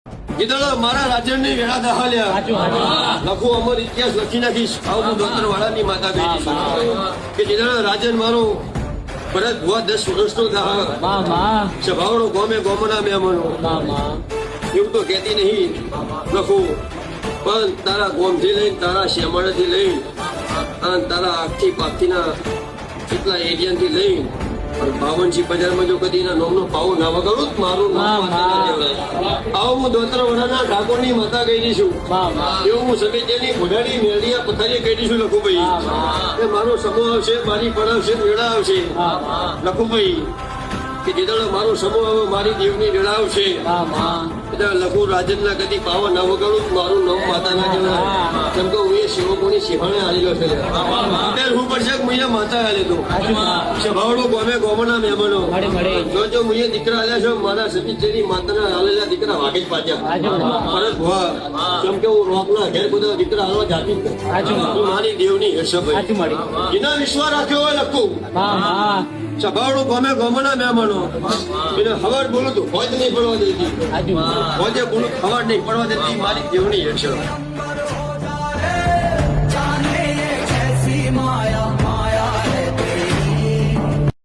કીધું મારા રાજનની વેળા દહાલ્યા લખું અમર ઇતિહાસ લખી નાખીશ. આવું હું દોતર વાળાની માતા કહી કે જેના રાજન મારો ભરત ભુવા 10 વર્ષનો થા સ્વભાવનો ગોમે ગોમના મેમનો એવું તો કહેતી નહીં લખું, પણ તારા ગોમથી લઈને તારા શ્યામળથી લઈને અને તારા આખથી પાખીના કેટલા એરિયાથી લઈને 52 બજારમાં જો કદી ના નોમનો પાવો ના વગાડું મારું નામ આવો હું દોતર વડાના ઠાકોરની માતા કહી દઈશું. એવું હું સમિતિની ઘોડાની મેળિયા પથારી કહી દઈશું લખુભાઈ. મારો સમૂહ આવશે, મારી પડાવશે, વેળા આવશે લખુભાઈ કે જેદળ મારો સમૂહ આવે મારી દેવની વેળા આવશે. લખું રાજનના કદી પાવો ના વગાડું મારું નામ માતા ના કહેવાય. કેમ કે હું એ સેવકોની સિંહાણે આવેલો છે. હું પડશે હું માતા આલે તો સ્વભાવનો ગોમે ગોમના મહેમાનો જો હું દીકરા આલ્યા છો મારા સતીજની માતાના આલેલા દીકરા વાગે જ પાછા પરત ભુવા. કેમ કે હું રોકના ઘેર બધા દીકરા હાલવા જાતી હું મારી દેવની હેરસભાઈ જેના વિશ્વાસ રાખ્યો હોય લખું સ્વભાવનો ગમે ગમના મહેમાનો એને હવાર બોલું તો ફોજ નહીં પડવા દેતી, ફોજે બોલું ખબર નહીં પડવા દેતી મારી દેવની હેઠળ.